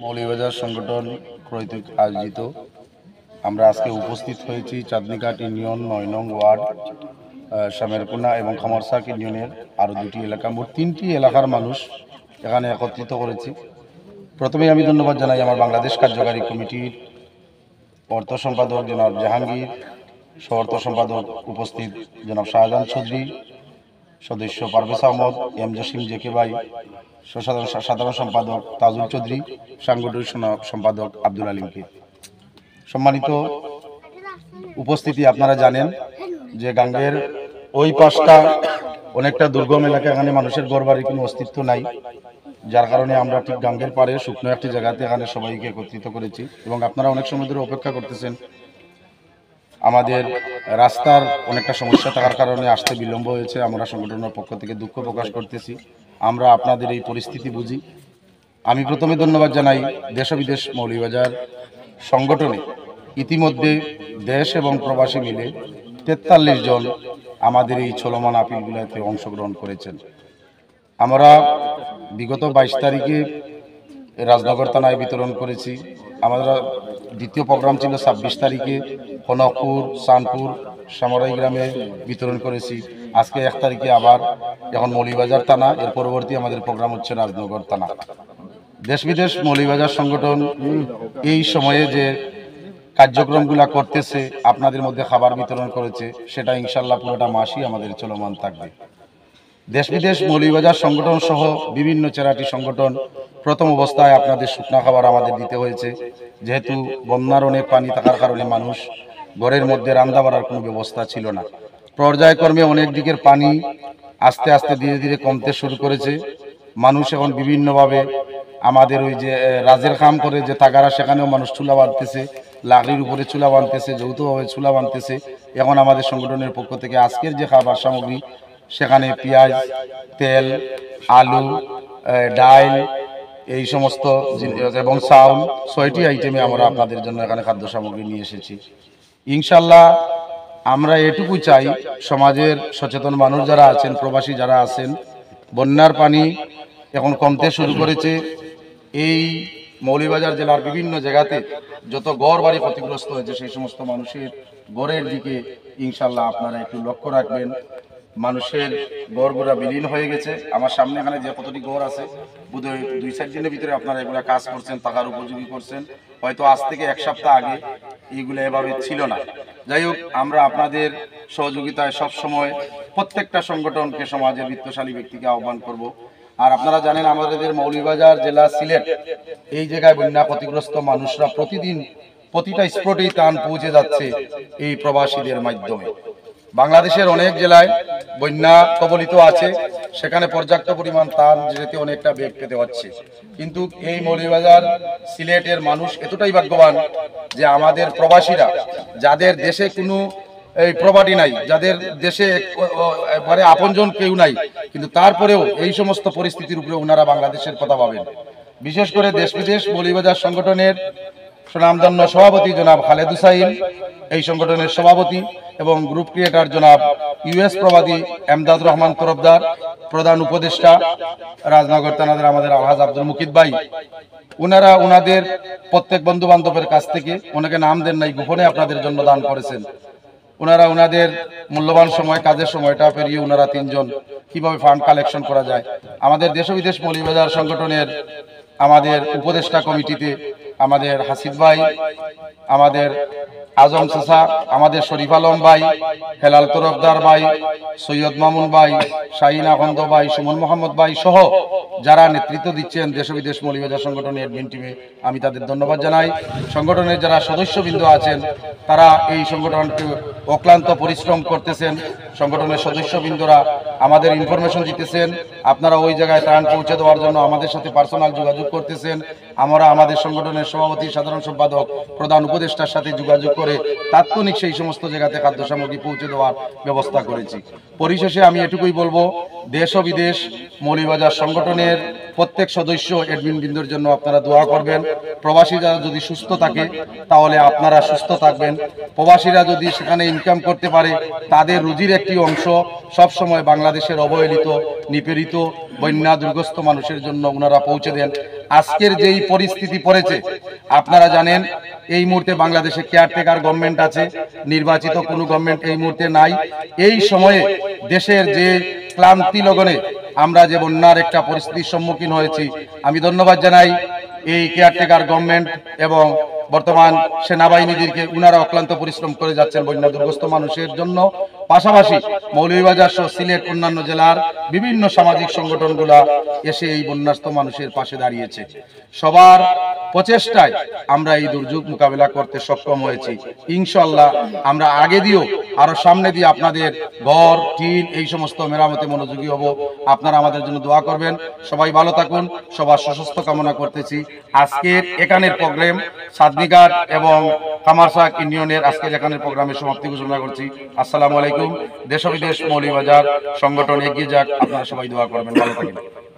মৌলভীবাজার সংগঠন কর্তৃক আয়োজিত আমরা আজকে উপস্থিত হয়েছি চাঁদনীঘাট ইউনিয়ন ৯ নং ওয়ার্ড শামেরকুনা এবং খামারসাক ইউনিয়নের আরও দুটি এলাকা, মোট ৩টি এলাকার মানুষ এখানে একত্রিত করেছি। প্রথমেই আমি ধন্যবাদ জানাই আমার বাংলাদেশ কার্যকারী কমিটির অর্থ সম্পাদক জনাব জাহাঙ্গীর, সহ অর্থ সম্পাদক উপস্থিত জনাব শাহজাহান চৌধুরী, সদস্য পারভেজ আহমদ, এম জসিম জেকে ভাই, সাধারণ সম্পাদক তাজুল চৌধুরী, সাংগঠনিক সম্পাদক আব্দুল আলিমকে। সম্মানিত উপস্থিতি, আপনারা জানেন যে গাঙ্গের ওই পাশটা অনেকটা দুর্গম এলাকা, এখানে মানুষের ঘরবাড়ির কোনো অস্তিত্ব নাই, যার কারণে আমরা ঠিক গাঙ্গের পাড়ে শুকনো একটি জায়গাতে এখানে সবাইকে একত্রিত করেছি এবং আপনারা অনেক সময় ধরে অপেক্ষা করতেছেন। আমাদের রাস্তার অনেকটা সমস্যা থাকার কারণে আসতে বিলম্ব হয়েছে, আমরা সংগঠনের পক্ষ থেকে দুঃখ প্রকাশ করতেছি। আমরা আপনাদের এই পরিস্থিতি বুঝি। আমি প্রথমে ধন্যবাদ জানাই দেশ ও বিদেশ মৌলভীবাজার সংগঠনে ইতিমধ্যে দেশ এবং প্রবাসী মিলে 43 জন আমাদের এই চলমান আপিলগুলোতে অংশগ্রহণ করেছেন। আমরা বিগত 22 তারিখে রাজনগর থানায় বিতরণ করেছি। আমাদের দ্বিতীয় প্রোগ্রাম ছিল 26 তারিখে কনকপুর, সানপুর, সামরাই গ্রামে বিতরণ করেছি। আজকে 1 তারিখে আবার এখন মৌলভীবাজার থানা, এর পরবর্তী আমাদের প্রোগ্রাম হচ্ছে রাজনগর থানা। দেশ বিদেশ মৌলভীবাজার সংগঠন এই সময়ে যে কার্যক্রমগুলো করতেছে, আপনাদের মধ্যে খাবার বিতরণ করেছে, সেটা ইনশাল্লাহ পুরোটা মাসই আমাদের চলমান থাকবে। দেশ বিদেশ মৌলভীবাজার সংগঠন সহ বিভিন্ন চ্যারিটি সংগঠন প্রথম অবস্থায় আপনাদের শুকনা খাবার আমাদের দিতে হয়েছে, যেহেতু বন্যার অনেক পানি থাকার কারণে মানুষ ঘরের মধ্যে রান্না বাড়ার কোনো ব্যবস্থা ছিল না। পর্যায়ক্রমে অনেক দিকের পানি আস্তে আস্তে ধীরে ধীরে কমতে শুরু করেছে। মানুষ এখন বিভিন্নভাবে আমাদের ওই যে রাজের কাম করে যে তাগারা, সেখানেও মানুষ চুলা বাঁধতেছে, লাকড়ির উপরে চুলা বাঁধতেছে, যৌথভাবে চুলা বাঁধতেছে। এখন আমাদের সংগঠনের পক্ষ থেকে আজকের যে খাবার সামগ্রী, সেখানে পেঁয়াজ, তেল, আলু, ডাল, এই সমস্ত এবং চাউল, 6টি আইটেমে আমরা আপনাদের জন্য এখানে খাদ্য সামগ্রী নিয়ে এসেছি। ইনশাল্লাহ আমরা এটুকু চাই, সমাজের সচেতন মানুষ যারা আছেন, প্রবাসী যারা আছেন, বন্যার পানি এখন কমতে শুরু করেছে। এই মৌলভীবাজার জেলার বিভিন্ন জায়গাতে যত ঘর বাড়ি ক্ষতিগ্রস্ত হয়েছে, সেই সমস্ত মানুষের ঘরের দিকে ইনশাল্লাহ আপনারা একটু লক্ষ্য রাখবেন। মানুষের ঘরগুলা বিলীন হয়ে গেছে। আমার সামনে এখানে যে কতটি ঘর আছে, বোধহয় 2-4 দিনের ভিতরে আপনারা এগুলা কাজ করছেন, টাকার উপযোগী করছেন। হয়তো আজ থেকে 1 সপ্তাহ আগে এইগুলো এভাবে ছিল না। যাই হোক, আমরা আপনাদের সহযোগিতায় সব সময় প্রত্যেকটা সংগঠনকে, সমাজের বিত্তশালী ব্যক্তিকে আহ্বান করব। আর আপনারা জানেন আমাদের মৌলভীবাজার জেলা সিলেট, এই জায়গায় বন্যা ক্ষতিগ্রস্ত মানুষরা প্রতিদিন প্রতিটা স্পটেই ত্রাণ পৌঁছে যাচ্ছে এই প্রবাসীদের মাধ্যমে। বাংলাদেশের অনেক জেলায় বন্যা কবলিত আছে, সেখানে পর্যাপ্ত পরিমাণ ত্রাণ যেতে অনেকটা বেগ পেতে হচ্ছে। কিন্তু এই মৌলভীবাজার সিলেটের মানুষ এতটাই ভাগ্যবান যে আমাদের প্রবাসীরা, যাদের দেশে কোনো এই প্রপার্টি নাই, যাদের দেশে মানে আপনজন কেউ নাই, কিন্তু তারপরেও এই সমস্ত পরিস্থিতির উপরে ওনারা বাংলাদেশের কথা ভাবেন। বিশেষ করে দেশ বিদেশ মৌলভীবাজার সংগঠনের সুনামধন্য সভাপতি জনাব খালেদ হুসাইন, এই সংগঠনের সভাপতি, এবং গ্রুপ ক্রিয়েটার জনাব ইউএস প্রবাদী এমদাদ রহমান তরফদার, প্রধান উপদেষ্টা রাজনগর থানাদের আমাদের আলহাজ আব্দুল মুকিদ ভাই, ওনারা ওনাদের প্রত্যেক বন্ধু বান্ধবের কাছ থেকে, অনেকে নাম দেন নাই, গোপনে আপনাদের জন্য দান করেছেন। ওনারা ওনাদের মূল্যবান সময়, কাজের সময়টা পেরিয়ে ওনারা 3 জন কিভাবে ফান্ড কালেকশন করা যায়, আমাদের দেশ ও বিদেশ মৌলভীবাজার সংগঠনের আমাদের উপদেষ্টা কমিটিতে আমাদের হাসিব ভাই, আমাদের আজম চাচা, আমাদের শরীফ আলম ভাই, হেলাল তরফদার ভাই, সৈয়দ মামুন ভাই, শাহিন আখন্দ ভাই, সুমন মোহাম্মদ ভাই সহ যারা নেতৃত্ব দিচ্ছেন দেশ ও বিদেশ মৌলভীবাজার সংগঠনের অ্যাডমিন টিমে, আমি তাদের ধন্যবাদ জানাই। সংগঠনের যারা সদস্যবৃন্দ আছেন, তারা এই সংগঠনকে অক্লান্ত পরিশ্রম করতেছেন। সংগঠনের সদস্যবৃন্দরা আমাদের ইনফরমেশন দিতেছেন, আপনারা ওই জায়গায় ত্রাণ পৌঁছে দেওয়ার জন্য আমাদের সাথে পার্সোনাল যোগাযোগ করতেছেন। আমরা আমাদের সংগঠনের সভাপতি, সাধারণ সম্পাদক, প্রধান উপদেষ্টার সাথে যোগাযোগ করে তাৎক্ষণিক সেই সমস্ত জায়গাতে খাদ্য সামগ্রী পৌঁছে দেওয়ার ব্যবস্থা করেছি। পরিশেষে আমি এটুকুই বলবো, দেশ ও বিদেশ মৌলভীবাজার সংগঠনের প্রত্যেক সদস্য অ্যাডমিন বৃন্দর জন্য আপনারা দোয়া করবেন। প্রবাসীরা যদি সুস্থ থাকে তাহলে আপনারা সুস্থ থাকবেন। প্রবাসীরা যদি সেখানে ইনকাম করতে পারে, তাদের রুজির একটি অংশ সব সময় বাংলাদেশের অবহেলিত, নিপীড়িত, বন্যা দুর্গস্ত মানুষের জন্য ওনারা পৌঁছে দেন। আজকের যেই পরিস্থিতি পড়েছে আপনারা জানেন, এই মুহূর্তে বাংলাদেশে কেয়ারটেকার গভর্নমেন্ট আছে, নির্বাচিত কোনো গভর্নমেন্ট এই মুহূর্তে নাই। এই সময়ে দেশের যে ক্লান্তি লগনে আমরা যে বন্যার একটা পরিস্থিতির সম্মুখীন হয়েছি, আমি ধন্যবাদ জানাই এই কেয়ারটেকার গভর্নমেন্ট এবং বর্তমান সেনাবাহিনীদেরকে। উনারা অক্লান্ত পরিশ্রম করে যাচ্ছেন বন্যা দুর্গত মানুষের জন্য। পাশাপাশি মৌলভীবাজার সহ সিলেট অন্যান্য জেলার বিভিন্ন সামাজিক সংগঠনগুলা এসে এই বন্যাস্ত মানুষের পাশে দাঁড়িয়েছে। সবার প্রচেষ্টায় আমরা এই দুর্যোগ মোকাবেলা করতে সক্ষম হয়েছি। ইনশাআল্লাহ আমরা আগে দিয়েও আরো সামনে দিয়ে আপনাদের ঘর টিন এই সমস্ত মেরামতে মনোযোগী হব। আপনারা আমাদের জন্য দোয়া করবেন। সবাই ভালো থাকুন, সবার সুস্বাস্থ্য কামনা করতেছি। আজকের এখানের প্রোগ্রাম চাঁদনীঘাট এবং কামারশাহ ইউনিয়নের আজকের এখানের প্রোগ্রামের সমাপ্তি ঘোষণা করছি। আসসালামু আলাইকুম। দেশ ও বিদেশ মৌলভীবাজার সংগঠন এগিয়ে যাক। আপনারা সবাই দোয়া করবেন। ভালো থাকবেন।